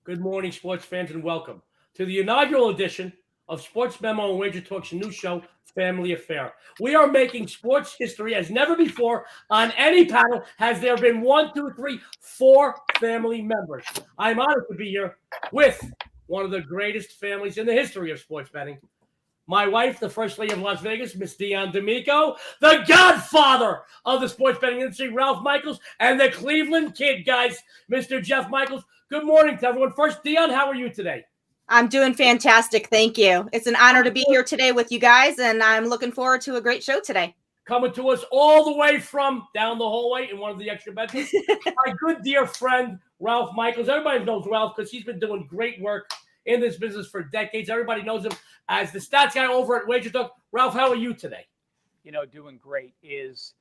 Good morning, sports fans, and welcome to the inaugural edition of Sports Memo and Wager Talk's new show, Family Affair. We are making sports history as never before on any panel has there been 1, 2, 3, 4 family members. I'm honored to be here with one of the greatest families in the history of sports betting. My wife, the First Lady of Las Vegas, Miss Dionne D'Amico, the godfather of the sports betting industry, Ralph Michaels, and the Cleveland Kid, guys, Mr. Jeff Michaels. Good morning to everyone. First, Dionne, how are you today? I'm doing fantastic. Thank you. It's an honor to be here today with you guys, and I'm looking forward to a great show today. Coming to us all the way from down the hallway in one of the extra bedrooms, my good dear friend, Ralph Michaels. Everybody knows Ralph because he's been doing great work in this business for decades. Everybody knows him as the stats guy over at Wager Talk. Ralph, how are you today? You know, doing great. Is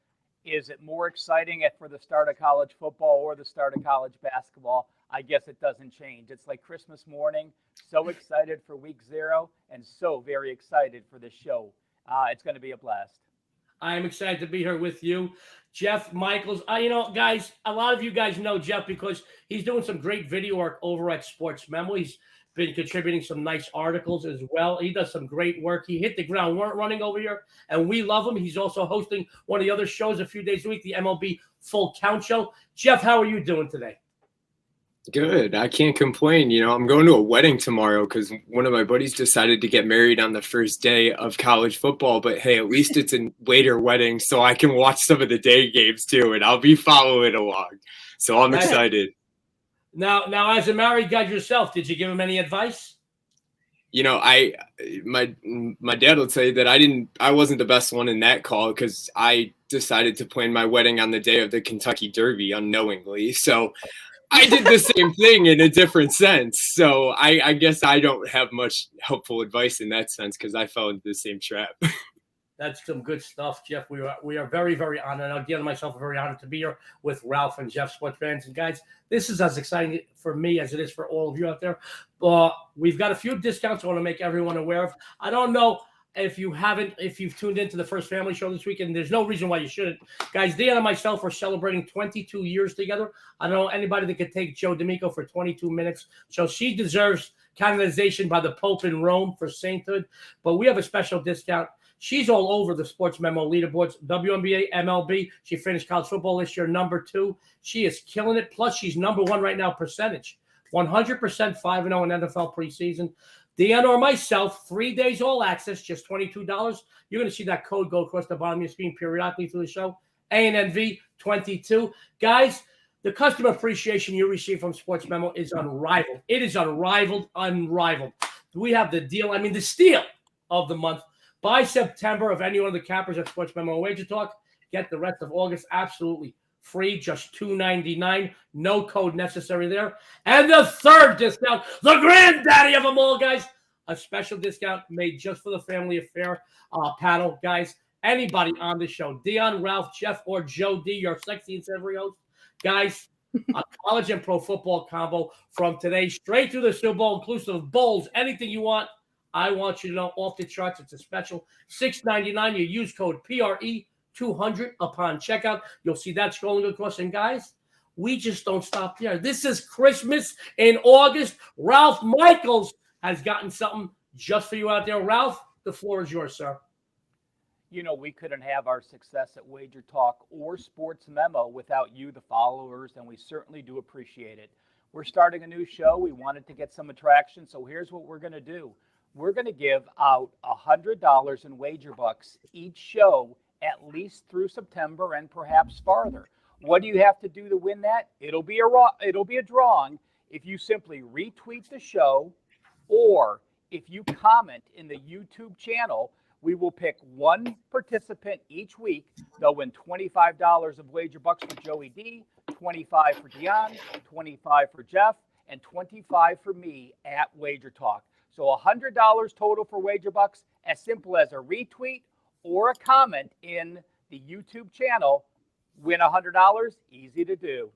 it more exciting for the start of college football or the start of college basketball? I guess it doesn't change. It's like Christmas morning. So excited for week 0 and so very excited for this show. It's going to be a blast. I am excited to be here with you, Jeff Michaels. Guys, a lot of you guys know Jeff because he's doing some great video work over at SportsMemo. He's been contributing some nice articles as well. He does some great work. He hit the ground running over here, and we love him. He's also hosting one of the other shows a few days a week, the MLB Full Count Show. Jeff, how are you doing today? Good. I can't complain. I'm going to a wedding tomorrow because one of my buddies decided to get married on the first day of college football. But hey, at least it's a later wedding, so I can watch some of the day games too, and I'll be following along. So I'm excited. Now, as a married guy yourself, did you give him any advice? My dad will tell you that I wasn't the best one in that call because I decided to plan my wedding on the day of the Kentucky Derby unknowingly. So I did the same thing in a different sense. So I guess I don't have much helpful advice in that sense because I fell into the same trap. That's some good stuff, Jeff. We are very, very honored. I'll give myself a very honored to be here with Ralph and Jeff, sports fans. And guys, this is as exciting for me as it is for all of you out there. We've got a few discounts I want to make everyone aware of. I don't know if you've tuned into the First Family Show this weekend. There's no reason why you shouldn't. Guys, Dionne and myself are celebrating 22 years together. I don't know anybody that could take Joe D'Amico for 22 minutes. So she deserves canonization by the Pope in Rome for sainthood. But we have a special discount. She's all over the Sports Memo leaderboards, WNBA, MLB. She finished college football this year, number 2. She is killing it. Plus, she's number 1 right now, percentage. 100% 5-0 in NFL preseason. Dionne or myself, 3 days all access, just $22. You're going to see that code go across the bottom of your screen periodically through the show. ANNV 22. Guys, the customer appreciation you receive from Sports Memo is unrivaled. It is unrivaled. We have the deal, the steal of the month. By September, of any one of the cappers at Sports Memo and Wager Talk, get the rest of August absolutely free, just $2.99. No code necessary there. And the third discount, the granddaddy of them all, guys, a special discount made just for the Family Affair panel. Guys, anybody on the show, Dionne, Ralph, Jeff, or Joe D, your sexy and savory host. Guys, a college and pro football combo from today straight through the Super Bowl, inclusive of bowls, anything you want. I want you to know off the charts. It's a special $6.99. You use code PRE200 upon checkout. You'll see that scrolling across. And guys, we just don't stop there. This is Christmas in August. Ralph Michaels has gotten something just for you out there. Ralph, the floor is yours, sir. We couldn't have our success at Wager Talk or Sports Memo without you, the followers, and we certainly do appreciate it. We're starting a new show. We wanted to get some attraction, so here's what we're going to do. We're going to give out $100 in wager bucks each show, at least through September and perhaps farther. What do you have to do to win that? It'll be a drawing if you simply retweet the show, or if you comment in the YouTube channel. We will pick one participant each week. They'll win $25 of wager bucks for Joey D, 25 for Dionne, 25 for Jeff, and 25 for me at Wager Talk. So $100 total for wager bucks, as simple as a retweet or a comment in the YouTube channel. Win $100, easy to do.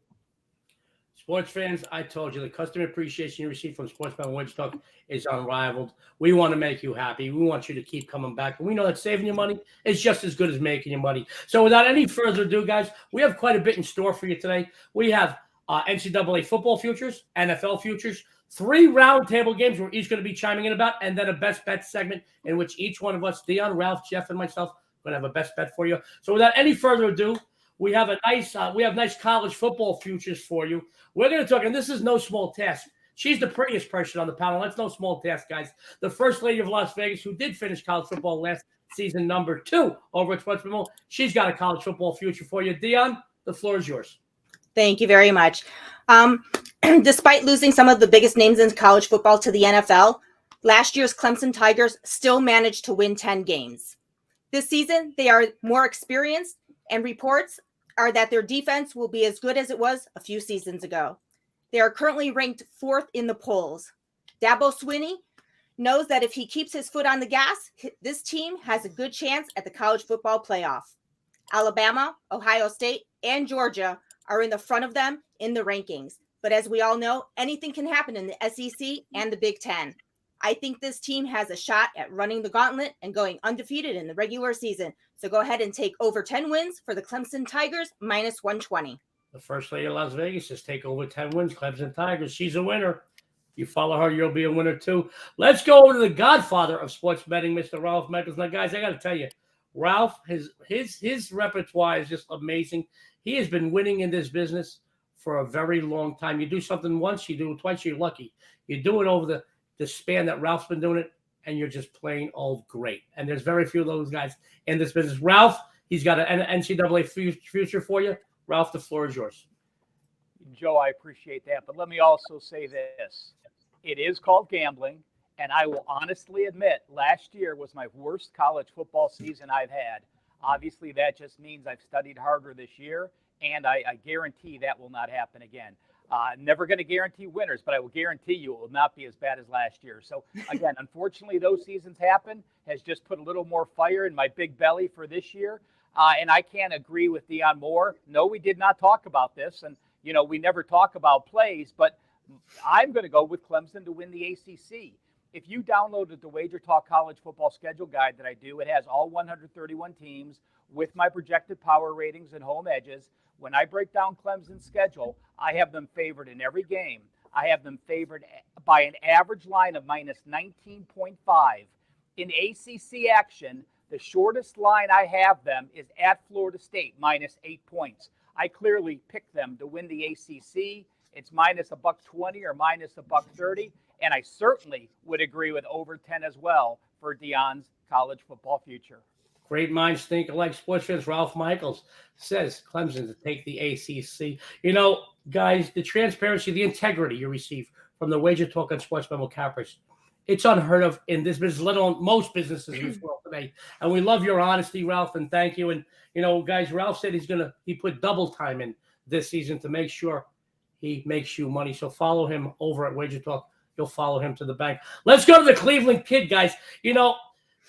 Sports fans, I told you, the customer appreciation you receive from Sports Memo and Wager Talk is unrivaled. We want to make you happy. We want you to keep coming back. And we know that saving your money is just as good as making your money. So without any further ado, guys, we have quite a bit in store for you today. We have NCAA football futures, NFL futures, 3 roundtable games we're each going to be chiming in about, and then a best bet segment in which each one of us, Dionne, Ralph, Jeff, and myself, are going to have a best bet for you. So without any further ado, we have nice college football futures for you. We're going to talk, and this is no small task. She's the prettiest person on the panel. That's no small task, guys. The First Lady of Las Vegas, who did finish college football last season, number 2 over at SportsMemo. She's got a college football future for you. Dionne, the floor is yours. Thank you very much. Despite losing some of the biggest names in college football to the NFL, last year's Clemson Tigers still managed to win 10 games. This season, they are more experienced, and reports are that their defense will be as good as it was a few seasons ago. They are currently ranked 4th in the polls. Dabo Swinney knows that if he keeps his foot on the gas, this team has a good chance at the college football playoff. Alabama, Ohio State, and Georgia are in the front of them in the rankings. But as we all know, anything can happen in the SEC and the Big Ten. I think this team has a shot at running the gauntlet and going undefeated in the regular season. So go ahead and take over 10 wins for the Clemson Tigers, minus 120. The First Lady of Las Vegas says take over 10 wins, Clemson Tigers. She's a winner. If you follow her, you'll be a winner too. Let's go over to the godfather of sports betting, Mr. Ralph Michaels. Now, guys, I got to tell you, Ralph, his repertoire is just amazing. He has been winning in this business for a very long time. You do something once, you do it twice, you're lucky. You do it over the span that Ralph's been doing it, and you're just plain old great. And there's very few of those guys in this business. Ralph, he's got an NCAA future for you. Ralph, the floor is yours. Joe, I appreciate that. But let me also say this. It is called gambling, and I will honestly admit last year was my worst college football season I've had. Obviously, that just means I've studied harder this year, and I guarantee that will not happen again. Never going to guarantee winners, but I will guarantee you it will not be as bad as last year. So, again, unfortunately, those seasons happen, has just put a little more fire in my big belly for this year. And I can't agree with Dionne more. No, we did not talk about this. And, you know, we never talk about plays, but I'm going to go with Clemson to win the ACC. If you downloaded the Wager Talk College Football Schedule Guide that I do, it has all 131 teams with my projected power ratings and home edges. When I break down Clemson's schedule, I have them favored in every game. I have them favored by an average line of minus 19.5. In ACC action, the shortest line I have them is at Florida State, minus 8 points. I clearly picked them to win the ACC. It's minus $1.20 or minus $1.30. And I certainly would agree with over 10 as well for Dionne's college football future. Great minds think alike. Sports fans, Ralph Michaels says Clemson to take the ACC. You know, guys, the transparency, the integrity you receive from the Wager Talk on Sports Memo Cappers, it's unheard of in this business, let alone most businesses in this world today. And we love your honesty, Ralph, and thank you. And, you know, guys, Ralph said he put double time in this season to make sure he makes you money. So follow him over at Wager Talk. You'll follow him to the bank. Let's go to the Cleveland Kid, guys. You know,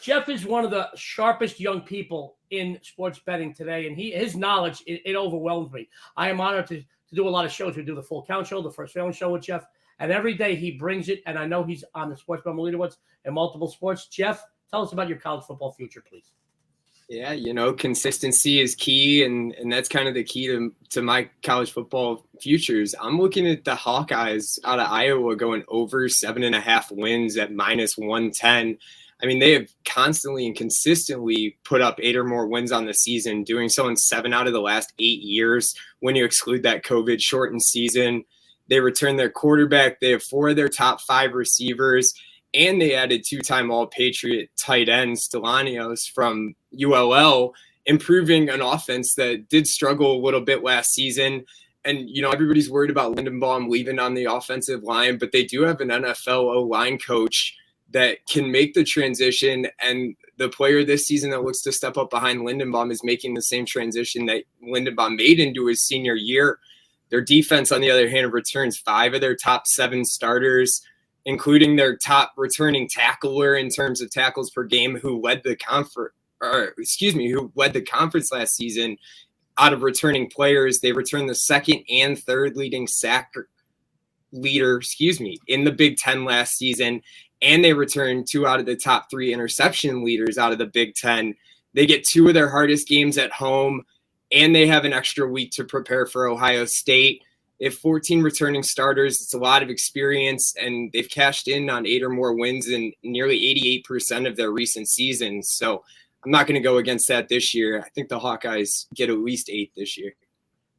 Jeff is one of the sharpest young people in sports betting today, and his knowledge, it overwhelms me. I am honored to do a lot of shows. We do the Full Count Show, the First Failing Show with Jeff, and every day he brings it, and I know he's on the Sports Memo Leaderboards in multiple sports. Jeff, tell us about your college football future, please. Yeah, you know, consistency is key, and that's kind of the key to my college football futures. I'm looking at the Hawkeyes out of Iowa going over 7.5 wins at minus 110. I mean, they have constantly and consistently put up 8 or more wins on the season, doing so in 7 out of the last 8 years when you exclude that COVID-shortened season. They returned their quarterback. They have 4 of their top 5 receivers, and they added 2-time All-Patriot tight end Stellanios from ULL, improving an offense that did struggle a little bit last season. And, you know, everybody's worried about Lindenbaum leaving on the offensive line, but they do have an NFL O-line coach that can make the transition, and the player this season that looks to step up behind Lindenbaum is making the same transition that Lindenbaum made into his senior year. Their defense, on the other hand, returns 5 of their top 7 starters, including their top returning tackler in terms of tackles per game, who led the conference last season. Out of returning players, they returned the 2nd and 3rd leading sack leader, in the Big Ten last season. And they returned 2 out of the top 3 interception leaders out of the Big Ten. They get 2 of their hardest games at home, and they have an extra week to prepare for Ohio State. They have 14 returning starters. It's a lot of experience, and they've cashed in on 8 or more wins in nearly 88% of their recent seasons. So I'm not going to go against that this year. I think the Hawkeyes get at least 8 this year.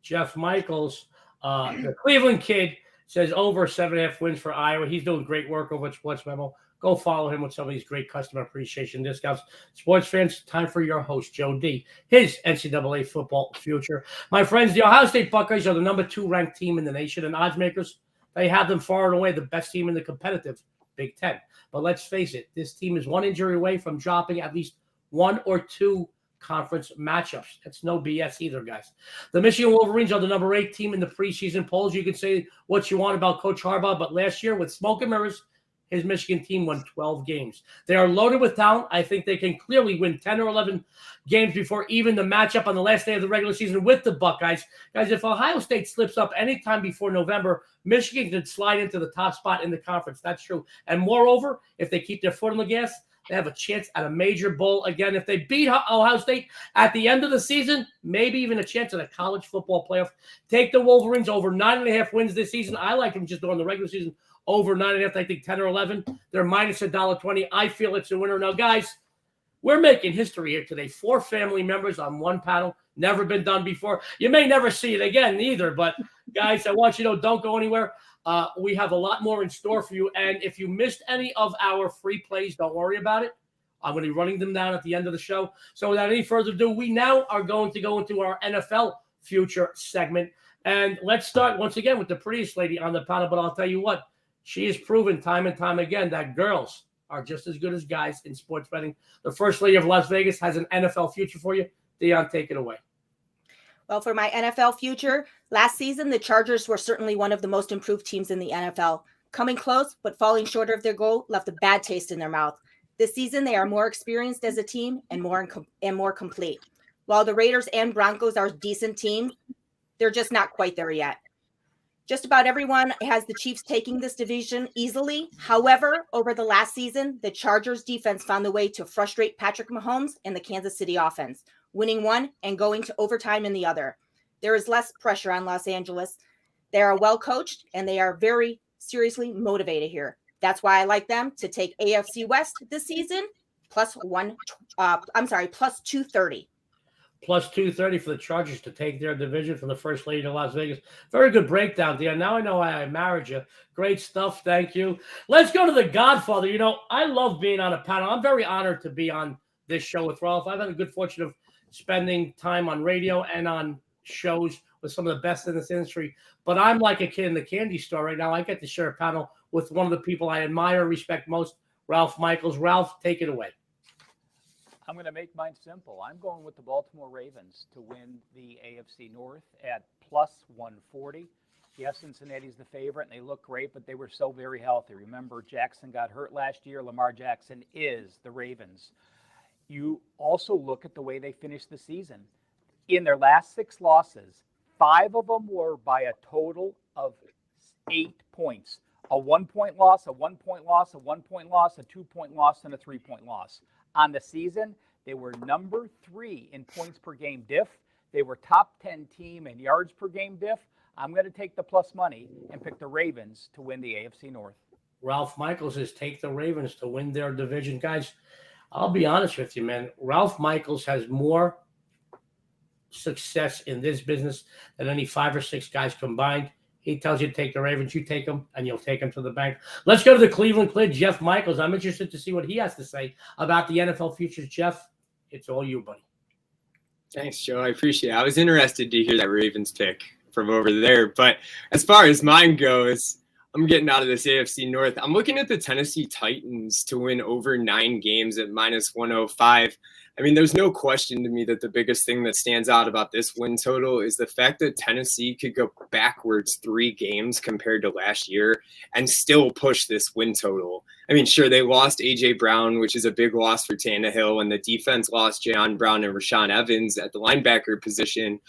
Jeff Michaels, the Cleveland kid, says over 7.5 wins for Iowa. He's doing great work over at SportsMemo. Go follow him with some of these great customer appreciation discounts. Sports fans, time for your host, Joe D. His NCAA football future. My friends, the Ohio State Buckeyes are the number 2 ranked team in the nation, and odds makers, they have them far and away the best team in the competitive Big Ten. But let's face it, this team is one injury away from dropping at least 1 or 2 conference matchups. That's no BS either, guys. The Michigan Wolverines are the number 8 team in the preseason polls. You can say what you want about Coach Harbaugh, but last year with smoke and mirrors, his Michigan team won 12 games. They are loaded with talent. I think they can clearly win 10 or 11 games before even the matchup on the last day of the regular season with the Buckeyes. Guys, if Ohio State slips up anytime before November, Michigan could slide into the top spot in the conference. That's true. And moreover, if they keep their foot on the gas, they have a chance at a major bowl. Again, if they beat Ohio State at the end of the season, maybe even a chance at a college football playoff. Take the Wolverines over 9.5 wins this season. I like them just during the regular season over 9.5. I think 10 or 11. They're minus $1.20. I feel it's a winner. Now, guys, we're making history here today. 4 family members on one panel. Never been done before. You may never see it again either. But, guys, I want you to know, don't go anywhere. We have a lot more in store for you. And if you missed any of our free plays, don't worry about it. I'm going to be running them down at the end of the show. So without any further ado, we now are going to go into our NFL future segment. And let's start once again with the prettiest lady on the panel. But I'll tell you what, she has proven time and time again that girls are just as good as guys in sports betting. The First Lady of Las Vegas has an NFL future for you. Dionne, take it away. Well, for my NFL future, last season, the Chargers were certainly one of the most improved teams in the NFL. Coming close, but falling short of their goal left a bad taste in their mouth. This season, they are more experienced as a team and more complete. While the Raiders and Broncos are decent teams, they're just not quite there yet. Just about everyone has the Chiefs taking this division easily. However, over the last season, the Chargers defense found the way to frustrate Patrick Mahomes and the Kansas City offense, winning one and going to overtime in the other. There is less pressure on Los Angeles. They are well coached and they are very seriously motivated here. That's why I like them to take AFC West this season plus 230. Plus 230 for the Chargers to take their division from the First Lady of Las Vegas. Very good breakdown, Dionne. Now I know why I married you. Great stuff. Thank you. Let's go to the Godfather. You know, I love being on a panel. I'm very honored to be on this show with Ralph. I've had a good fortune of spending time on radio and on shows with some of the best in this industry. But I'm like a kid in the candy store right now. I get to share a panel with one of the people I admire and respect most, Ralph Michaels. Ralph, take it away. I'm going to make mine simple. I'm going with the Baltimore Ravens to win the AFC North at plus 140. Yes, Cincinnati's the favorite, and they look great, but they were so very healthy. Remember, Jackson got hurt last year. Lamar Jackson is the Ravens. You also look at the way they finished the season. In their last 6 losses, 5 of them were by a total of 8 points. A 1-point loss, a 1-point loss, a 1-point loss, a 2-point loss, and a 3-point loss. On the season, they were number 3 in points per game diff. They were top 10 team in yards per game diff. I'm going to take the plus money and pick the Ravens to win the AFC North. Ralph Michaels says take the Ravens to win their division. Guys, I'll be honest with you, man. Ralph Michaels has more success in this business than any 5 or 6 guys combined. He tells you to take the Ravens. You take them, and you'll take them to the bank. Let's go to the Cleveland Kid, Jeff Michaels. I'm interested to see what he has to say about the NFL futures. Jeff, it's all you, buddy. Thanks, Joe. I appreciate it. I was interested to hear that Ravens pick from over there. But as far as mine goes, I'm getting out of this AFC North. I'm looking at the Tennessee Titans to win over 9 games at minus 105. I mean, there's no question to me that the biggest thing that stands out about this win total is the fact that Tennessee could go backwards 3 games compared to last year and still push this win total. I mean, sure, they lost A.J. Brown, which is a big loss for Tannehill, and the defense lost Jayon Brown and Rashaan Evans at the linebacker position.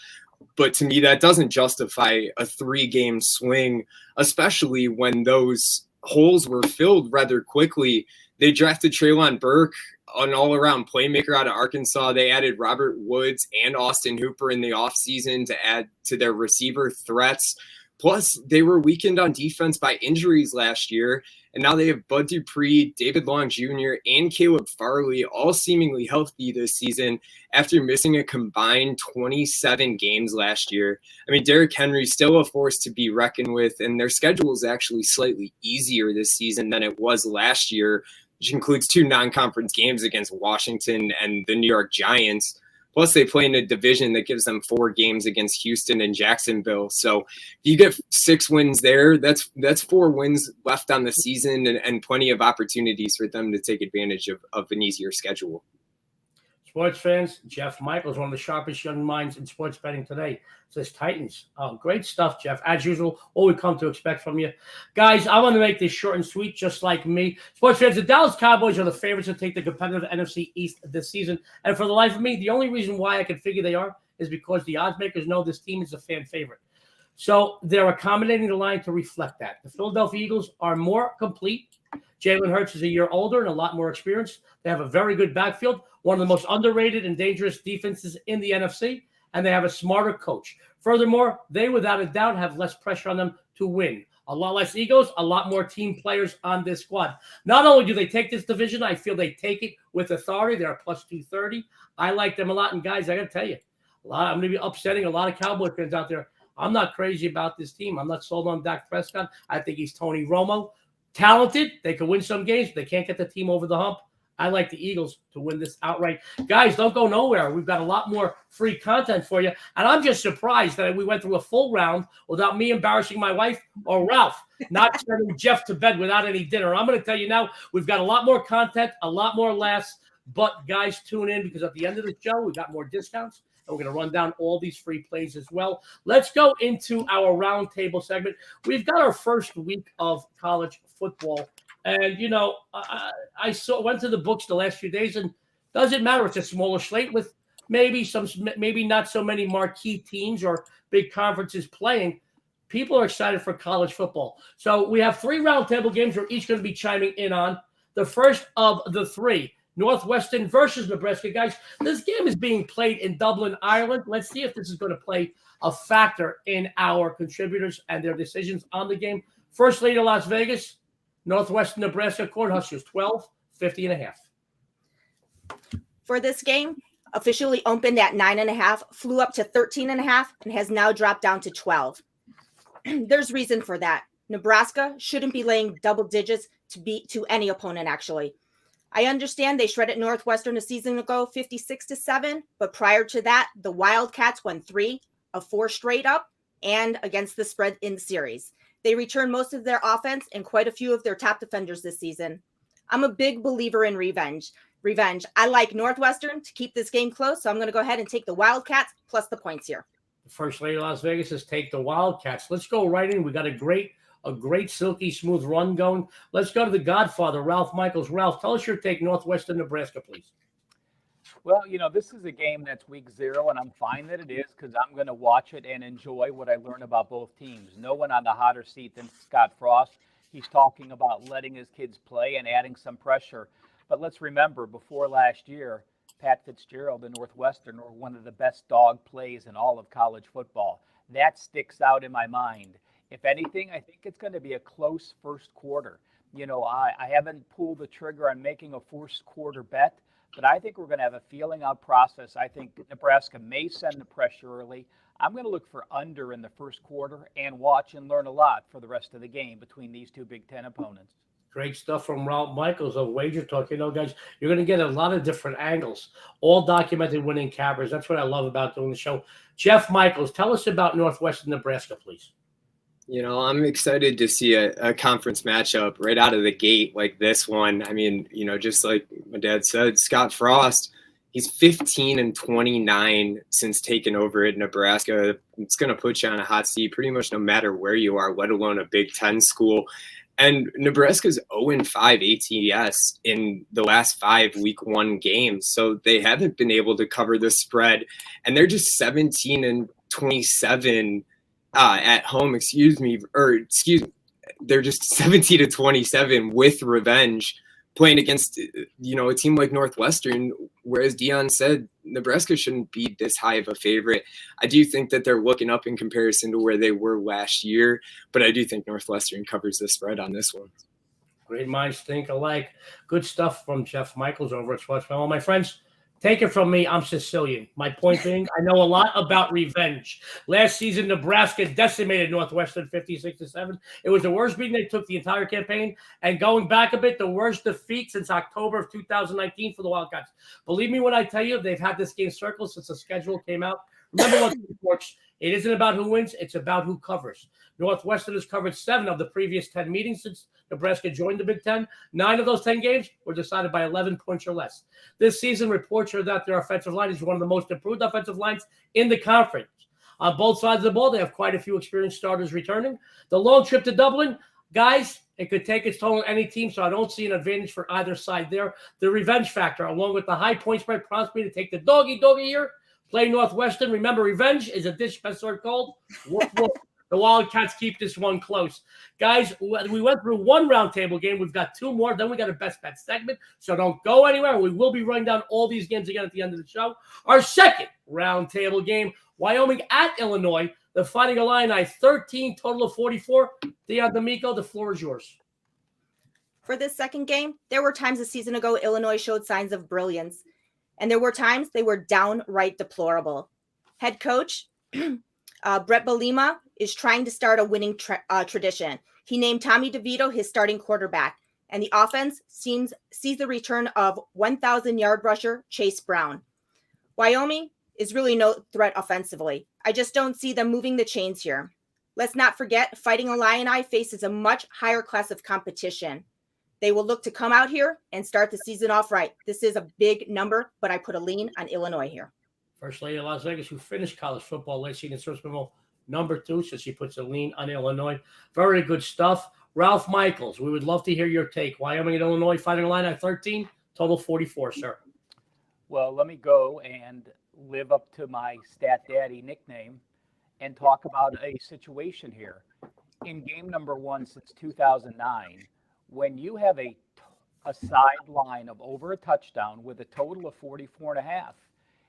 But to me, that doesn't justify a 3-game swing, especially when those holes were filled rather quickly. They drafted Treylon Burke, an all-around playmaker out of Arkansas. They added Robert Woods and Austin Hooper in the offseason to add to their receiver threats. Plus, they were weakened on defense by injuries last year, and now they have Bud Dupree, David Long Jr., and Caleb Farley all seemingly healthy this season after missing a combined 27 games last year. I mean, Derrick Henry's still a force to be reckoned with, and their schedule is actually slightly easier this season than it was last year, which includes 2 non-conference games against Washington and the New York Giants. Plus, they play in a division that gives them 4 games against Houston and Jacksonville. So if you get 6 wins there, that's 4 wins left on the season and plenty of opportunities for them to take advantage of an easier schedule. Sports fans, Jeff Michaels, one of the sharpest young minds in sports betting today, says Titans. Oh, great stuff, Jeff. As usual, all we come to expect from you. Guys, I want to make this short and sweet, just like me. Sports fans, the Dallas Cowboys are the favorites to take the competitive NFC East this season. And for the life of me, the only reason why I can figure they are is because the odds makers know this team is a fan favorite. So they're accommodating the line to reflect that. The Philadelphia Eagles are more complete. Jalen Hurts is a year older and a lot more experienced. They have a very good backfield, one of the most underrated and dangerous defenses in the NFC, and they have a smarter coach. Furthermore, they without a doubt have less pressure on them to win. A lot less egos, a lot more team players on this squad. Not only do they take this division, I feel they take it with authority. They're plus 230. I like them a lot. And guys, I got to tell you, I'm going to be upsetting a lot of Cowboy fans out there. I'm not crazy about this team. I'm not sold on Dak Prescott. I think he's Tony Romo. Talented. They can win some games, but they can't get the team over the hump. I like the Eagles to win this outright. Guys, don't go nowhere. We've got a lot more free content for you. And I'm just surprised that we went through a full round without me embarrassing my wife or Ralph, not sending Jeff to bed without any dinner. I'm going to tell you now, we've got a lot more content, a lot more laughs. But guys, tune in because at the end of the show, we got more discounts. And we're going to run down all these free plays as well. Let's go into our roundtable segment. We've got our first week of college football. And, you know, I went to the books the last few days, and doesn't matter. It's a smaller slate with maybe not so many marquee teams or big conferences playing. People are excited for college football. So we have 3 roundtable games we're each going to be chiming in on. The first of the 3, Northwestern versus Nebraska. Guys, this game is being played in Dublin, Ireland. Let's see if this is going to play a factor in our contributors and their decisions on the game. First lead of Las Vegas, Northwestern, Nebraska, Cornhuskers, 12.50.5. For this game, officially opened at 9.5, flew up to 13.5, and has now dropped down to 12. There's reason for that. Nebraska shouldn't be laying double digits to any opponent, actually. I understand they shredded Northwestern a season ago, 56-7, but prior to that, the Wildcats won 3 of 4 straight up and against the spread in the series. They returned most of their offense and quite a few of their top defenders this season. I'm a big believer in revenge. I like Northwestern to keep this game close, so I'm going to go ahead and take the Wildcats plus the points here. The first lady of Las Vegas is take the Wildcats. Let's go right in. We got a great silky smooth run going. Let's go to the Godfather, Ralph Michaels. Ralph, tell us your take, Northwestern, Nebraska, please. Well, you know, this is a game that's week 0, and I'm fine that it is because I'm going to watch it and enjoy what I learn about both teams. No one on the hotter seat than Scott Frost. He's talking about letting his kids play and adding some pressure. But let's remember, before last year, Pat Fitzgerald and Northwestern were one of the best dog plays in all of college football. That sticks out in my mind. If anything, I think it's going to be a close first quarter. You know, I haven't pulled the trigger on making a first quarter bet, but I think we're going to have a feeling out process. I think Nebraska may send the pressure early. I'm going to look for under in the first quarter and watch and learn a lot for the rest of the game between these 2 Big Ten opponents. Great stuff from Ralph Michaels of Wager Talk. You know, guys, you're going to get a lot of different angles, all documented winning cappers. That's what I love about doing the show. Jeff Michaels, tell us about Northwestern, Nebraska, please. You know, I'm excited to see a conference matchup right out of the gate like this one. I mean, you know, just like my dad said, Scott Frost, he's 15-29 since taking over at Nebraska. It's going to put you on a hot seat pretty much no matter where you are, let alone a Big Ten school. And Nebraska's 0-5 ATS in the last 5 week 1 games. So they haven't been able to cover the spread. And they're just 17-27 at home, they're just 17-27 with revenge playing against, you know, a team like Northwestern, whereas Dionne said Nebraska shouldn't be this high of a favorite. I do think that they're looking up in comparison to where they were last year, but I do think Northwestern covers the spread on this one. Great minds think alike. Good stuff from Jeff Michaels over at SportsMemo. My friends, take it from me, I'm Sicilian. My point being, I know a lot about revenge. Last season, Nebraska decimated Northwestern 56-7. It was the worst beating they took the entire campaign. And going back a bit, the worst defeat since October of 2019 for the Wildcats. Believe me when I tell you, they've had this game circled since the schedule came out. Remember what works. It isn't about who wins, it's about who covers. Northwestern has covered 7 of the previous 10 meetings since Nebraska joined the Big Ten. 9 of those 10 games were decided by 11 points or less. This season, reports are that their offensive line is one of the most improved offensive lines in the conference. On both sides of the ball, they have quite a few experienced starters returning. The long trip to Dublin, guys, it could take its toll on any team, so I don't see an advantage for either side there. The revenge factor, along with the high point spread, prompts me to take the doggy here. Play Northwestern. Remember, revenge is a dish best served cold. Woof, woof. The Wildcats keep this one close. Guys, we went through one roundtable game. We've got 2 more. Then we got a best bet segment. So don't go anywhere. We will be running down all these games again at the end of the show. Our second roundtable game, Wyoming at Illinois. The Fighting Illini, 13, total of 44. Dionne D'Amico, the floor is yours. For this second game, there were times a season ago Illinois showed signs of brilliance, and there were times they were downright deplorable. Head coach Brett Bielema is trying to start a winning tradition. He named Tommy DeVito his starting quarterback, and the offense sees the return of 1,000-yard rusher Chase Brown. Wyoming is really no threat offensively. I just don't see them moving the chains here. Let's not forget, Fighting Illini faces a much higher class of competition. They will look to come out here and start the season off right. This is a big number, but I put a lean on Illinois here. First lady of Las Vegas, who finished college football last season, SportsMemo number 2, so she puts a lean on Illinois. Very good stuff. Ralph Michaels, we would love to hear your take. Wyoming and Illinois Fighting Illini 13, total 44, sir. Well, let me go and live up to my Stat Daddy nickname and talk about a situation here. In game number 1 since 2009, when you have a sideline of over a touchdown with a total of 44.5,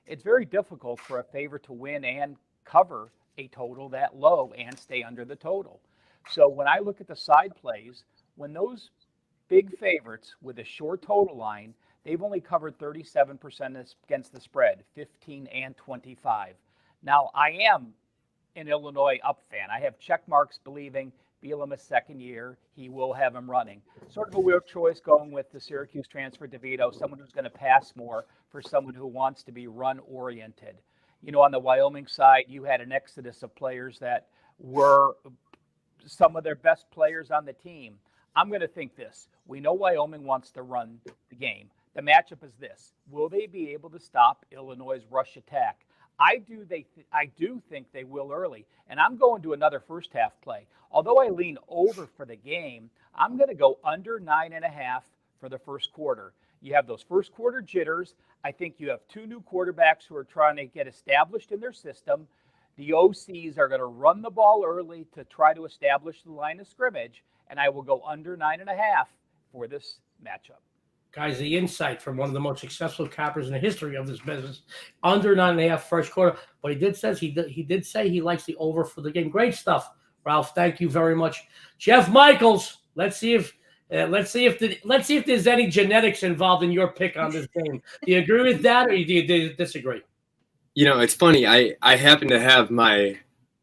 it's very difficult for a favorite to win and cover a total that low and stay under the total. So when I look at the side plays, when those big favorites with a short total line, they've only covered 37% against the spread, 15 and 25. Now, I am an Illinois up fan. I have check marks believing Bielema's second year, he will have him running. Sort of a weird choice going with the Syracuse transfer DeVito, someone who's going to pass more for someone who wants to be run-oriented. You know, on the Wyoming side, you had an exodus of players that were some of their best players on the team. I'm going to think this. We know Wyoming wants to run the game. The matchup is this. Will they be able to stop Illinois' rush attack? I do think they will early, and I'm going to another first half play. Although I lean over for the game, I'm going to go under 9.5 for the first quarter. You have those first quarter jitters. I think you have 2 new quarterbacks who are trying to get established in their system. The OCs are going to run the ball early to try to establish the line of scrimmage, and I will go under 9.5 for this matchup. Guys, the insight from one of the most successful cappers in the history of this business, under 9.5 first quarter. But he did say he likes the over for the game. Great stuff, Ralph. Thank you very much, Jeff Michaels. Let's see if there's any genetics involved in your pick on this game. Do you agree with that, or do you disagree? You know, it's funny. I happen to have my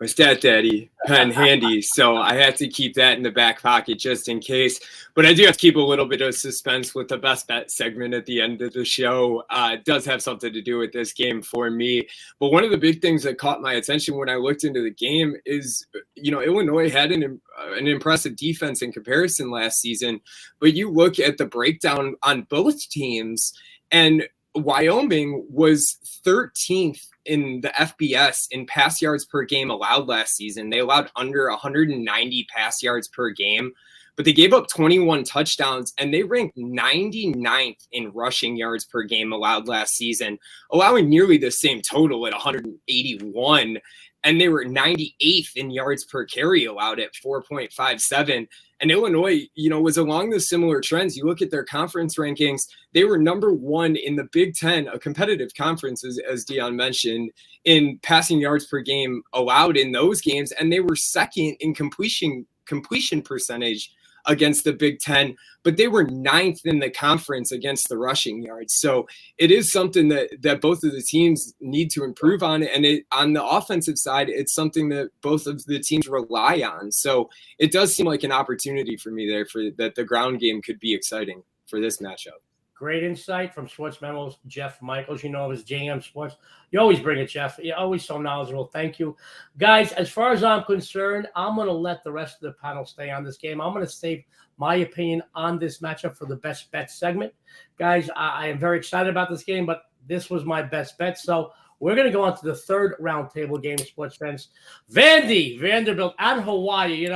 Stat Daddy pen handy, so I have to keep that in the back pocket just in case. But I do have to keep a little bit of suspense with the best bet segment at the end of the show. It does have something to do with this game for me. But one of the big things that caught my attention when I looked into the game is, you know, Illinois had an impressive defense in comparison last season. But you look at the breakdown on both teams, and Wyoming was 13th in the FBS in pass yards per game allowed last season. They allowed under 190 pass yards per game, but they gave up 21 touchdowns, and they ranked 99th in rushing yards per game allowed last season, allowing nearly the same total at 181. and they were 98th in yards per carry allowed at 4.57. And Illinois, was along the similar trends. You look at their conference rankings, they were number 1 in the Big Ten, a competitive conference, as Dionne mentioned, in passing yards per game allowed in those games. And they were second in completion percentage against the Big Ten, but they were 9th in the conference against the rushing yards. So it is something that both of the teams need to improve on. And on the offensive side, it's something that both of the teams rely on. So it does seem like an opportunity for me there that the ground game could be exciting for this matchup. Great insight from Sports Memo's Jeff Michaels. Of his JM Sports. You always bring it, Jeff. You're always so knowledgeable. Thank you. Guys, as far as I'm concerned, I'm going to let the rest of the panel stay on this game. I'm going to save my opinion on this matchup for the best bet segment. Guys, I am very excited about this game, but this was my best bet. So we're going to go on to the third roundtable game, sports fans. Vanderbilt at Hawaii. You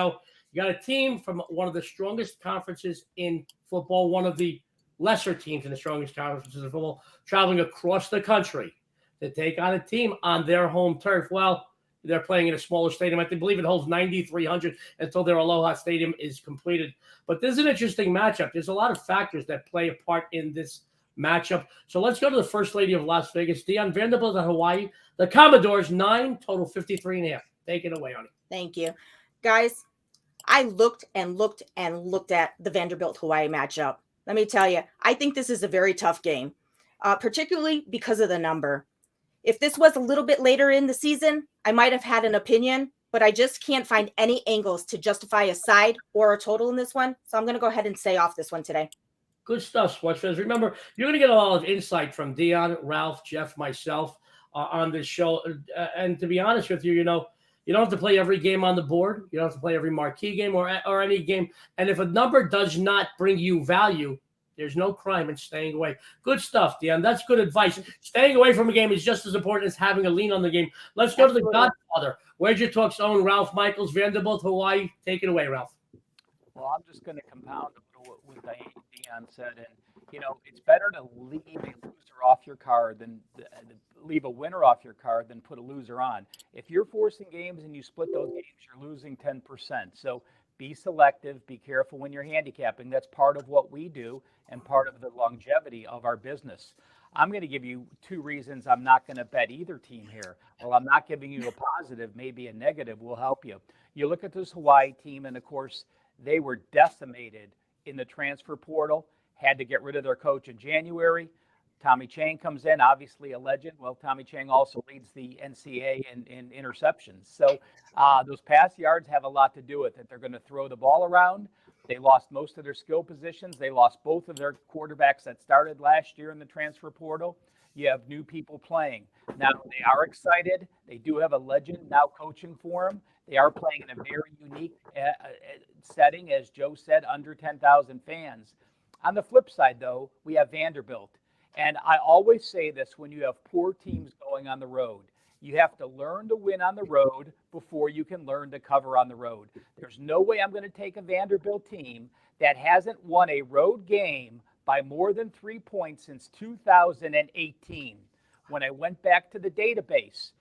got a team from one of the strongest conferences in football, one of the lesser teams in the strongest conferences in football, traveling across the country to take on a team on their home turf. Well, they're playing in a smaller stadium. I believe it holds 9,300 until their Aloha Stadium is completed. But this is an interesting matchup. There's a lot of factors that play a part in this matchup. So let's go to the First Lady of Las Vegas, Dionne. Vanderbilt at Hawaii. The Commodores, 9, total 53.5. Take it away, honey. Thank you. Guys, I looked at the Vanderbilt-Hawaii matchup. Let me tell you, I think this is a very tough game, particularly because of the number. If this was a little bit later in the season, I might have had an opinion, but I just can't find any angles to justify a side or a total in this one. So I'm going to go ahead and stay off this one today. Good stuff, sports fans. Remember, you're going to get a lot of insight from Dionne, Ralph, Jeff, myself on this show. And to be honest with you, you don't have to play every game on the board. You don't have to play every marquee game or any game. And if a number does not bring you value, there's no crime in staying away. Good stuff, Dionne. That's good advice. Staying away from a game is just as important as having a lean on the game. Let's go to the Godfather. Where'd your talk's own Ralph Michaels, Vanderbilt, Hawaii? Take it away, Ralph. Well, I'm just going to compound a little what Dionne said. And, it's better to leave a loser off your card than leave a winner off your card than put a loser on. If you're forcing games and you split those games, you're losing 10%. So be selective, be careful when you're handicapping. That's part of what we do and part of the longevity of our business. I'm going to give you 2 reasons I'm not going to bet either team here. Well, I'm not giving you a positive, maybe a negative will help you. You look at this Hawaii team, and of course, they were decimated in the transfer portal, had to get rid of their coach in January. Tommy Chang comes in, obviously a legend. Well, Tommy Chang also leads the NCAA in interceptions. So those pass yards have a lot to do with it. They're going to throw the ball around. They lost most of their skill positions. They lost both of their quarterbacks that started last year in the transfer portal. You have new people playing. Now, they are excited. They do have a legend now coaching for them. They are playing in a very unique setting, as Joe said, under 10,000 fans. On the flip side, though, we have Vanderbilt. And I always say this when you have poor teams going on the road. You have to learn to win on the road before you can learn to cover on the road. There's no way I'm going to take a Vanderbilt team that hasn't won a road game by more than 3 points since 2018. When I went back to the database,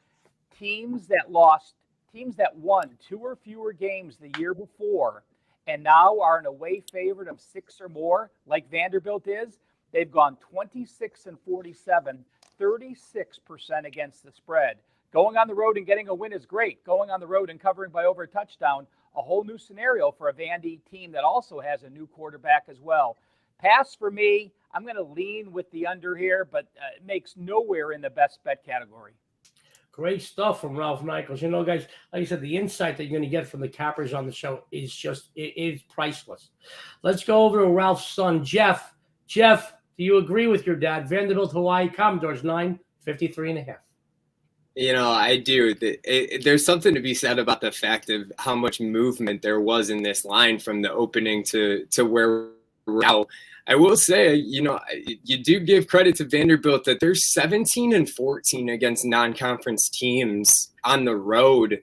teams that won 2 or fewer games the year before and now are an away favorite of 6 or more, like Vanderbilt is, they've gone 26-47, 36% against the spread. Going on the road and getting a win is great. Going on the road and covering by over a touchdown, a whole new scenario for a Vandy team that also has a new quarterback as well. Pass for me, I'm going to lean with the under here, but it makes nowhere in the best bet category. Great stuff from Ralph Michaels. Guys, like I said, the insight that you're going to get from the cappers on the show is priceless. Let's go over to Ralph's son, Jeff. Jeff, do you agree with your dad? Vanderbilt, Hawaii, Commodores, 9, 53.5. I do. There's something to be said about the fact of how much movement there was in this line from the opening to where we're now. I will say, you do give credit to Vanderbilt that they're 17-14 against non-conference teams on the road.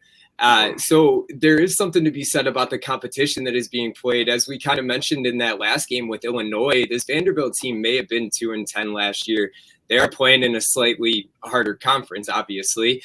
So there is something to be said about the competition that is being played. As we kind of mentioned in that last game with Illinois, this Vanderbilt team may have been 2-10 last year. They are playing in a slightly harder conference, obviously.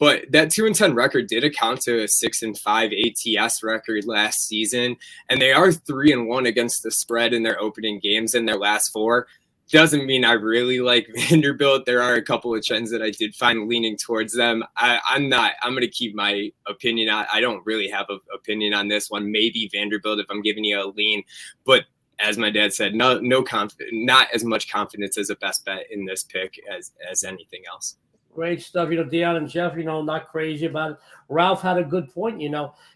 But that 2-10 record did account to a 6-5 ATS record last season, and they are 3-1 against the spread in their opening games in their last 4. Doesn't mean I really like Vanderbilt. There are a couple of trends that I did find leaning towards them. I'm going to keep my opinion on. I don't really have an opinion on this one. Maybe Vanderbilt if I'm giving you a lean, but as my dad said, not as much confidence as a best bet in this pick as anything else. Great stuff. Dionne and Jeff, not crazy about it. Ralph had a good point,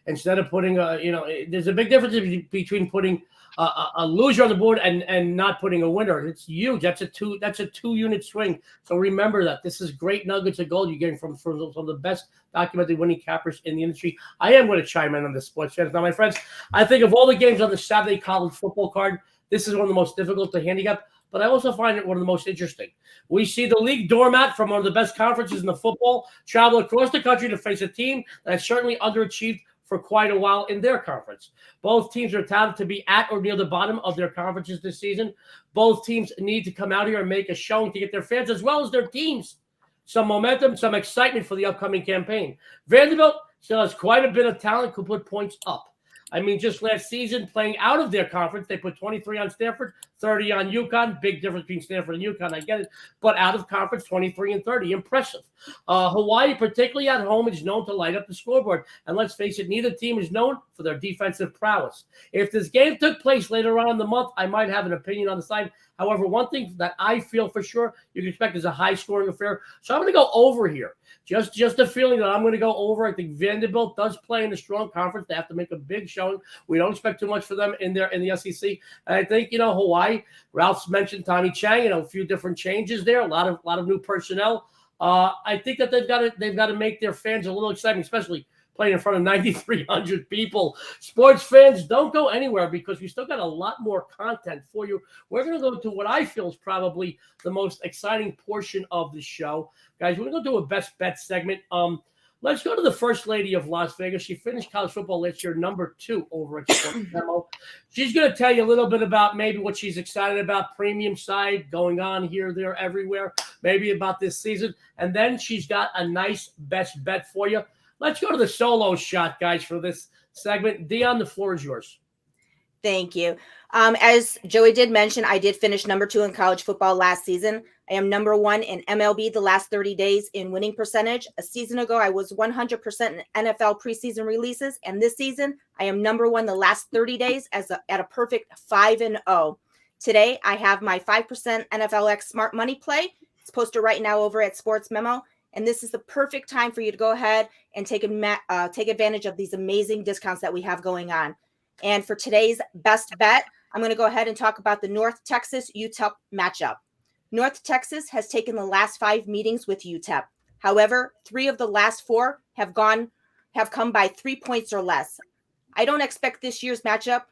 instead of putting, there's a big difference between putting a loser on the board and not putting a winner. It's huge. That's a 2-unit swing. So remember that. This is great nuggets of gold you're getting from the best documented winning cappers in the industry. I am going to chime in on the sports channel. Now, my friends, I think of all the games on the Saturday college football card, this is one of the most difficult to handicap, but I also find it one of the most interesting. We see the league doormat from one of the best conferences in the football travel across the country to face a team that has certainly underachieved for quite a while in their conference. Both teams are touted to be at or near the bottom of their conferences this season. Both teams need to come out here and make a showing to get their fans as well as their teams some momentum, some excitement for the upcoming campaign. Vanderbilt still has quite a bit of talent, could put points up. I mean, just last season, playing out of their conference, they put 23 on Stanford, 30 on UConn. Big difference between Stanford and UConn, I get it. But out of conference, 23 and 30. Impressive. Hawaii, particularly at home, is known to light up the scoreboard. And let's face it, neither team is known for their defensive prowess. If this game took place later on in the month, I might have an opinion on the side. However, one thing that I feel for sure you can expect is a high-scoring affair. So I'm going to go over here. Just a feeling that I'm going to go over. I think Vanderbilt does play in a strong conference. They have to make a big showing. We don't expect too much for them in the SEC. And I think, Hawaii, Ralph's mentioned Tommy Chang, a few different changes there, a lot of new personnel. I think that they've got to make their fans a little exciting, especially playing in front of 9,300 people. Sports fans, don't go anywhere because we still got a lot more content for you. We're going to go to what I feel is probably the most exciting portion of the show. Guys, we're going to do a best bet segment. Let's go to the First Lady of Las Vegas. She finished college football last year, number 2 over at SportsMemo. She's going to tell you a little bit about maybe what she's excited about, premium side, going on here, there, everywhere, maybe about this season. And then she's got a nice best bet for you. Let's go to the solo shot, guys, for this segment. Dionne, the floor is yours. Thank you. As Joey did mention, I did finish number 2 in college football last season. I am number 1 in MLB the last 30 days in winning percentage. A season ago, I was 100% in NFL preseason releases. And this season, I am number 1 the last 30 days at a perfect 5-0. Today, I have my 5% NFLX Smart Money play. It's posted right now over at SportsMemo. And this is the perfect time for you to go ahead and take advantage of these amazing discounts that we have going on. And for today's best bet, I'm going to go ahead and talk about the North Texas UTEP matchup. North Texas has taken the last 5 meetings with UTEP. However, 3 of the last 4 have come by 3 points or less. I don't expect this year's matchup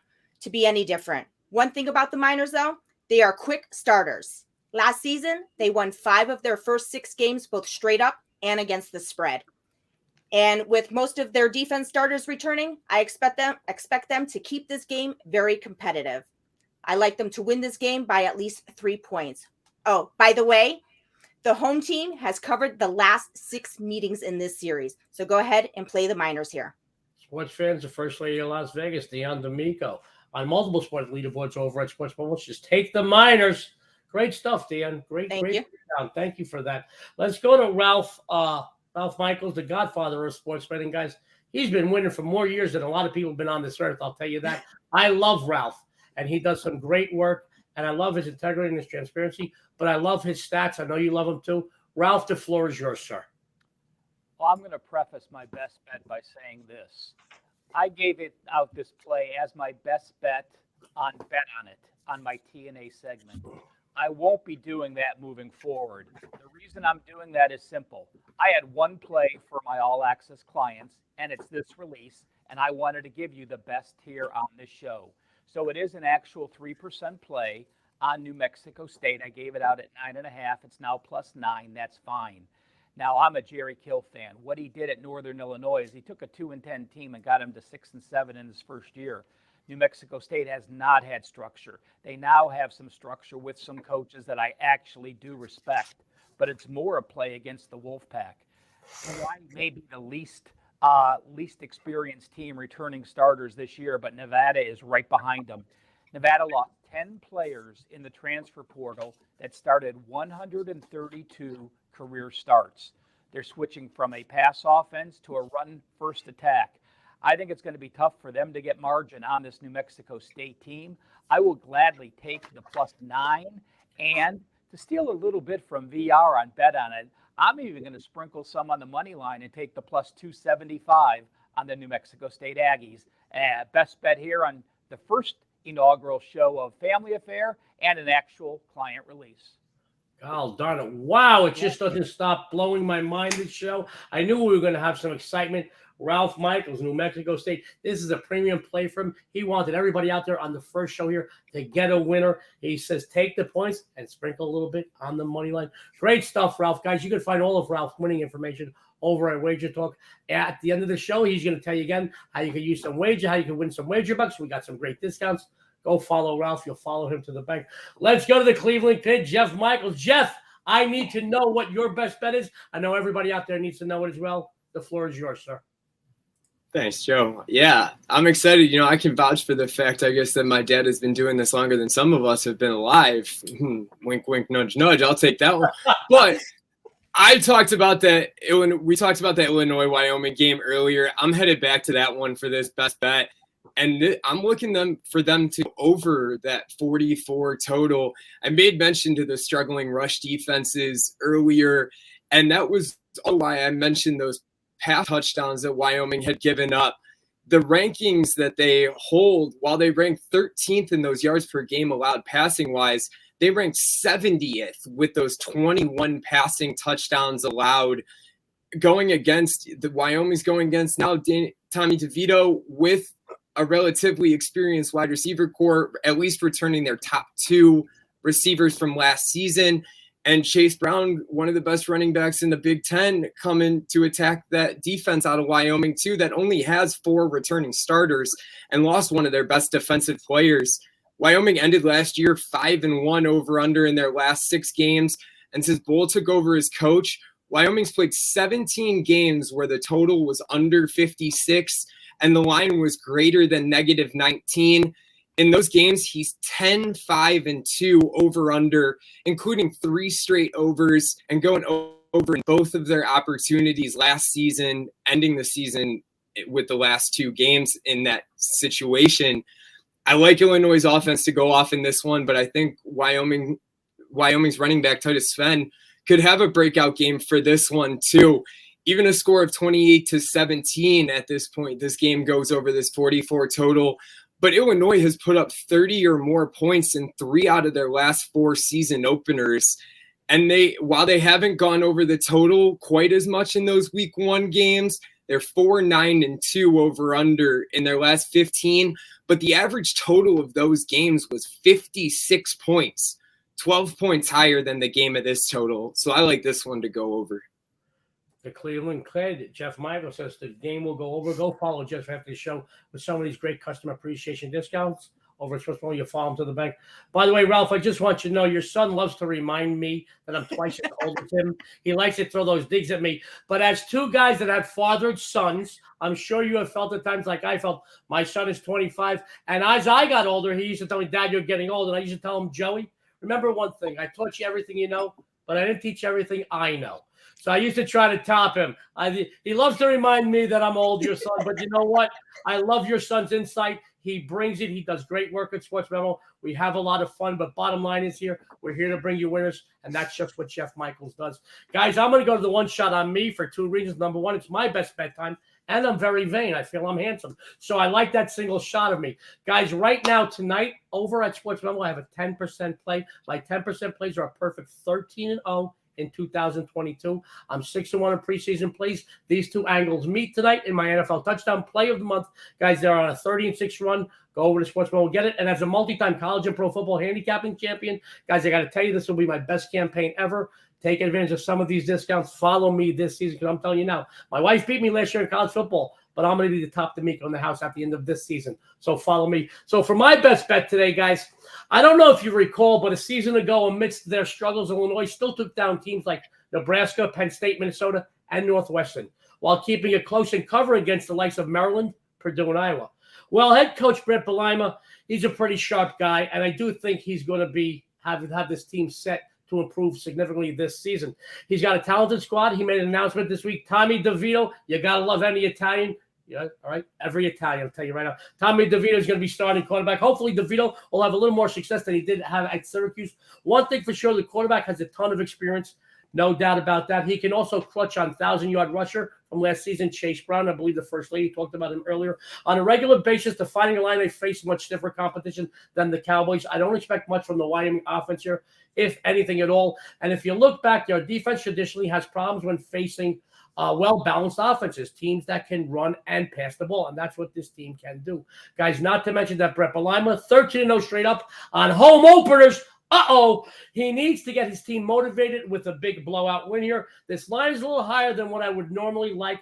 to be any different. One thing about the Miners, though, they are quick starters. Last season, they won 5 of their first 6 games, both straight up and against the spread. And with most of their defense starters returning, I expect them to keep this game very competitive. I like them to win this game by at least 3 points. Oh, by the way, the home team has covered the last 6 meetings in this series. So go ahead and play the Miners here. Sports fans, the First Lady of Las Vegas, Dionne D'Amico, on multiple sports leaderboards over at SportsMemo. Let's just take the Miners. Great stuff, Dionne. Great. Thank you for that. Let's go to Ralph Michaels, the godfather of sports betting, guys. He's been winning for more years than a lot of people have been on this earth. I'll tell you that. I love Ralph, and he does some great work, and I love his integrity and his transparency, but I love his stats. I know you love him too. Ralph, the floor is yours, sir. Well, I'm going to preface my best bet by saying this. I gave it out this play as my best bet on Bet On It on my T&A segment. I won't be doing that moving forward. The reason I'm doing that is simple. I had one play for my All Access clients, and it's this release, and I wanted to give you the best here on this show. So it is an actual 3% play on New Mexico State. I gave it out at 9.5. It's now +9. That's fine. Now, I'm a Jerry Kill fan. What he did at Northern Illinois is he took a 2-10 team and got him to 6-7 in his first year. New Mexico State has not had structure. They now have some structure with some coaches that I actually do respect, but it's more a play against the Wolfpack. Hawaii may be the least experienced team returning starters this year, but Nevada is right behind them. Nevada lost 10 players in the transfer portal that started 132 career starts. They're switching from a pass offense to a run-first attack. I think it's going to be tough for them to get margin on this New Mexico State team. I will gladly take the +9, and to steal a little bit from VR on Bet on it, I'm even going to sprinkle some on the money line and take the +275 on the New Mexico State Aggies. Best bet here on the first inaugural show of Family Affair and an actual client release. Oh, darn it. Wow, it just doesn't stop blowing my mind, this show. I knew we were going to have some excitement. Ralph Michaels, New Mexico State. This is a premium play for him. He wanted everybody out there on the first show here to get a winner. He says take the points and sprinkle a little bit on the money line. Great stuff, Ralph. Guys, you can find all of Ralph's winning information over at Wager Talk. At the end of the show, he's going to tell you again how you can use some wager, how you can win some wager bucks. We got some great discounts. Go follow Ralph. You'll follow him to the bank. Let's go to the Cleveland Kid, Jeff Michaels. Jeff, I need to know what your best bet is. I know everybody out there needs to know it as well. The floor is yours, sir. Thanks, Joe. Yeah, I'm excited. You know, I can vouch for the fact, I guess, that my dad has been doing this longer than some of us have been alive. Wink, wink, nudge, nudge. I'll take that one. But we talked about that Illinois-Wyoming game earlier. I'm headed back to that one for this best bet. And I'm looking for them to over that 44 total. I made mention to the struggling rush defenses earlier, and that was why I mentioned those pass touchdowns that Wyoming had given up. The rankings that they hold, while they rank 13th in those yards per game allowed passing wise, they ranked 70th with those 21 passing touchdowns allowed. Going against the Wyoming's going against now Tommy DeVito with a relatively experienced wide receiver core, at least returning their top 2 receivers from last season. And Chase Brown, one of the best running backs in the Big Ten, coming to attack that defense out of Wyoming, too, that only has 4 returning starters and lost one of their best defensive players. Wyoming ended last year 5-1 over-under in their last 6 games. And since Bull took over as coach, Wyoming's played 17 games where the total was under 56 and the line was greater than -19. In those games, he's 10-5-2 over-under, including 3 straight overs and going over in both of their opportunities last season, ending the season with the last 2 games in that situation. I like Illinois' offense to go off in this one, but I think Wyoming's running back, Titus Sven, could have a breakout game for this one too. Even a score of 28-17 at this point, this game goes over this 44 total. But Illinois has put up 30 or more points in 3 out of their last 4 season openers. And while they haven't gone over the total quite as much in those week 1 games, they're 4-9-2 over under in their last 15. But the average total of those games was 56 points, 12 points higher than the game of this total. So I like this one to go over. The Cleveland Kid, Jeff Michael, says the game will go over. Go follow Jeff after the show with some of these great customer appreciation discounts over at SportsMemo. You follow him to the bank. By the way, Ralph, I just want you to know your son loves to remind me that I'm twice as old as him. He likes to throw those digs at me. But as 2 guys that had fathered sons, I'm sure you have felt at times like I felt. My son is 25. And as I got older, he used to tell me, Dad, you're getting old. And I used to tell him, Joey, remember one thing. I taught you everything you know, but I didn't teach you everything I know. So I used to try to top him. He loves to remind me that I'm old, your son. But you know what? I love your son's insight. He brings it. He does great work at SportsMemo. We have a lot of fun. But bottom line is here, we're here to bring you winners. And that's just what Jeff Michaels does. Guys, I'm going to go to the one shot on me for 2 reasons. Number one, it's my best bedtime. And I'm very vain. I feel I'm handsome. So I like that single shot of me. Guys, right now, tonight, over at SportsMemo, I have a 10% play. My 10% plays are a perfect 13-0. In 2022. I'm 6-1 in preseason plays. These 2 angles meet tonight in my NFL touchdown play of the month. Guys, they're on a 30-6 run. Go over to SportsMemo, get it. And as a multi-time college and pro football handicapping champion, guys, I got to tell you, this will be my best campaign ever. Take advantage of some of these discounts. Follow me this season because I'm telling you now, my wife beat me last year in college football, but I'm going to be the top D'Amico in the house at the end of this season. So follow me. So for my best bet today, guys, I don't know if you recall, but a season ago, amidst their struggles, Illinois still took down teams like Nebraska, Penn State, Minnesota, and Northwestern, while keeping it close and covering against the likes of Maryland, Purdue, and Iowa. Well, head coach Brett Bielema, he's a pretty sharp guy, and I do think he's going to have this team set to improve significantly this season. He's got a talented squad. He made an announcement this week. Tommy DeVito, you got to love any Italian. Yeah, all right. Every Italian, I'll tell you right now. Tommy DeVito is going to be starting quarterback. Hopefully, DeVito will have a little more success than he did have at Syracuse. One thing for sure, the quarterback has a ton of experience. No doubt about that. He can also clutch on 1,000-yard rusher from last season, Chase Brown. I believe the First Lady talked about him earlier. On a regular basis, the Fighting Illini, they face much stiffer competition than the Cowboys. I don't expect much from the Wyoming offense here, if anything at all. And if you look back, their defense traditionally has problems when facing well-balanced offenses, teams that can run and pass the ball, and that's what this team can do. Guys, not to mention that Brett Bielema, 13-0 straight up on home openers. He needs to get his team motivated with a big blowout win here. This line is a little higher than what I would normally like.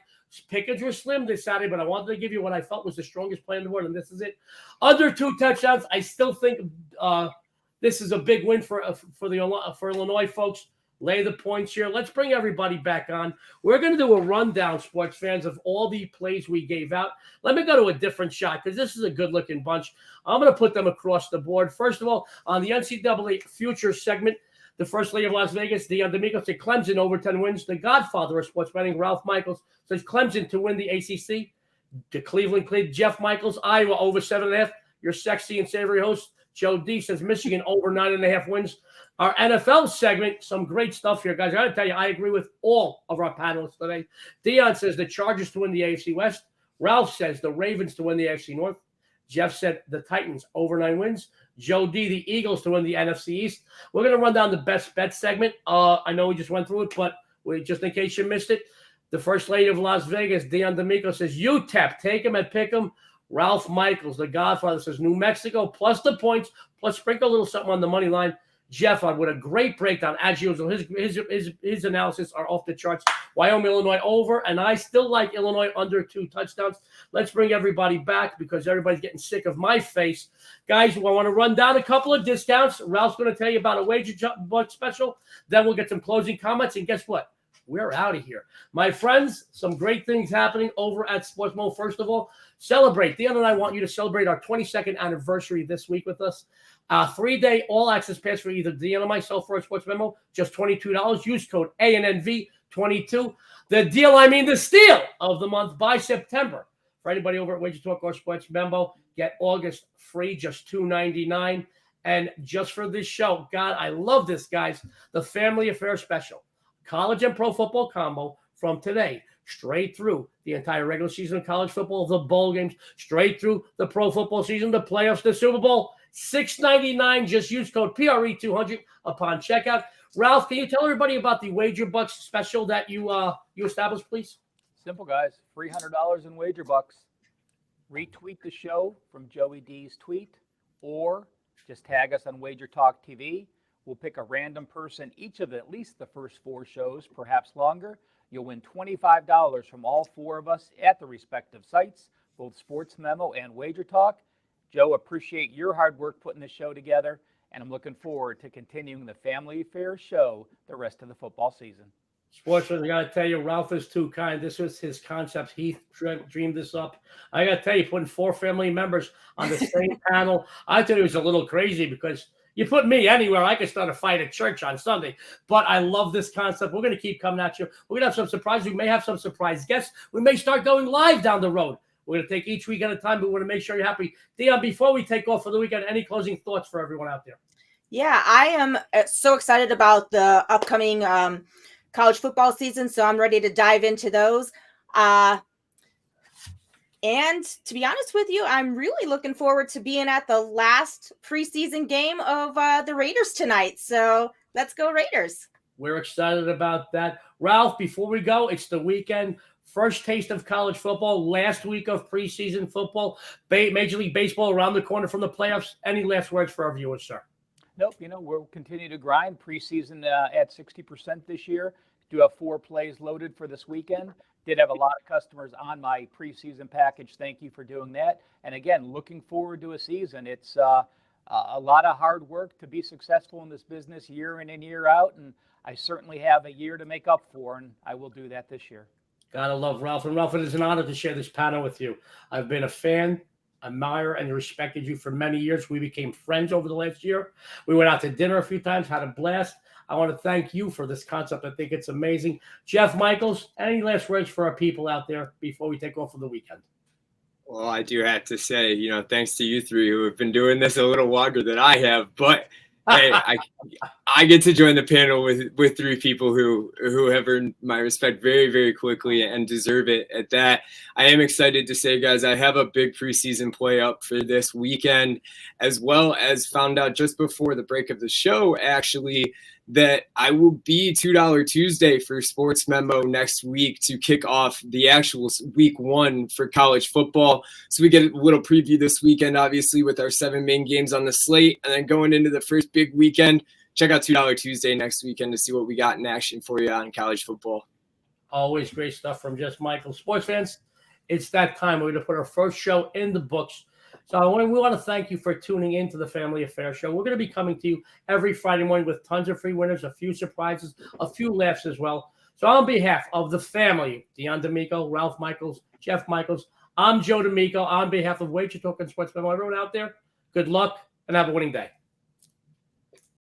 Pickings were slim this Saturday, but I wanted to give you what I felt was the strongest play in the world, and this is it. Under 2 touchdowns. I still think this is a big win for Illinois folks. Lay the points here. Let's bring everybody back on. We're going to do a rundown, sports fans, of all the plays we gave out. Let me go to a different shot because this is a good-looking bunch. I'm going to put them across the board. First of all, on the NCAA Futures segment, the First Lady of Las Vegas, Dionne D'Amico, said Clemson over 10 wins. The godfather of sports betting, Ralph Michaels, says Clemson to win the ACC. The Cleveland Clip, Jeff Michaels, Iowa over 7.5. Your sexy and savory host, Joe D, says Michigan over 9.5 wins. Our NFL segment, some great stuff here, guys. I got to tell you, I agree with all of our panelists today. Dionne says the Chargers to win the AFC West. Ralph says the Ravens to win the AFC North. Jeff said the Titans over 9 wins. Joe D, the Eagles to win the NFC East. We're going to run down the best bet segment. I know we just went through it, but just in case you missed it, the First Lady of Las Vegas, Dionne D'Amico, says UTEP, take him and pick him. Ralph Michaels, the godfather, says New Mexico plus the points, plus sprinkle a little something on the money line. Jeff with a great breakdown, as usual. His analysis are off the charts. Wyoming, Illinois over, and I still like Illinois under 2 touchdowns. Let's bring everybody back because everybody's getting sick of my face. Guys, I want to run down a couple of discounts. Ralph's going to tell you about a wager buck special. Then we'll get some closing comments, and guess what? We're out of here. My friends, some great things happening over at SportsMemo. First of all, celebrate. Dionne and I want you to celebrate our 22nd anniversary this week with us. 3-day all-access pass for either Dionne or myself for a SportsMemo, just $22. Use code ANNV22. The deal, the steal of the month by September. For anybody over at Wager Talk or SportsMemo, get August free, just $2.99. And just for this show, God, I love this, guys, the Family Affair Special. College and pro football combo from today straight through the entire regular season of college football, the bowl games, straight through the pro football season, the playoffs, the Super Bowl. $6.99. Just use code PRE200 upon checkout. Ralph, can you tell everybody about the Wager Bucks special that you established, please? Simple, guys. $300 in Wager Bucks. Retweet the show from Joey D's tweet, or just tag us on Wager Talk TV. We'll pick a random person each of at least the first 4 shows, perhaps longer. You'll win $25 from all 4 of us at the respective sites, both SportsMemo and Wager Talk. Joe, appreciate your hard work putting the show together, and I'm looking forward to continuing the Family Affair show the rest of the football season. Sportsman, I got to tell you, Ralph is too kind. This was his concept. He dreamed this up. I got to tell you, putting 4 family members on the same panel, I thought it was a little crazy because you put me anywhere, I could start a fight at church on Sunday. But I love this concept. We're going to keep coming at you. We're going to have some surprises. We may have some surprise guests. We may start going live down the road. We're going to take each week at a time, but we want to make sure you're happy. Dionne, before we take off for the weekend, any closing thoughts for everyone out there? Yeah, I am so excited about the upcoming college football season, so I'm ready to dive into those. And to be honest with you, I'm really looking forward to being at the last preseason game of the Raiders tonight. So let's go Raiders. We're excited about that. Ralph, before we go, it's the weekend. First taste of college football, last week of preseason football, Major League Baseball around the corner from the playoffs. Any last words for our viewers, sir? Nope. We'll continue to grind preseason at 60% this year. Do have 4 plays loaded for this weekend. Did have a lot of customers on my preseason package. Thank you for doing that. And again, looking forward to a season. It's a lot of hard work to be successful in this business year in and year out, and I certainly have a year to make up for, and I will do that this year. Gotta love Ralph. And Ralph, it is an honor to share this panel with you. I've been a fan, admire, and respected you for many years. We became friends over the last year. We went out to dinner a few times, had a blast. I want to thank you for this concept. I think it's amazing. Jeff Michaels, any last words for our people out there before we take off for the weekend? Well, I do have to say, thanks to you three who have been doing this a little longer than I have, but hey, I get to join the panel with three people who have earned my respect very, very quickly and deserve it at that. I am excited to say, guys, I have a big preseason play up for this weekend, as well as found out just before the break of the show, actually, that I will be $2 Tuesday for Sports Memo next week to kick off the actual week 1 for college football. So we get a little preview this weekend, obviously, with our 7 main games on the slate. And then going into the first big weekend, check out $2 Tuesday next weekend to see what we got in action for you on college football. Always great stuff from Jeff Michaels. Sports fans, it's that time. We're going to put our first show in the books. So we want to thank you for tuning in to the Family Affair Show. We're going to be coming to you every Friday morning with tons of free winners, a few surprises, a few laughs as well. So on behalf of the family, Dionne D'Amico, Ralph Michaels, Jeff Michaels, I'm Joe D'Amico. On behalf of Wager Talk and Sports Memo, everyone out there, good luck and have a winning day.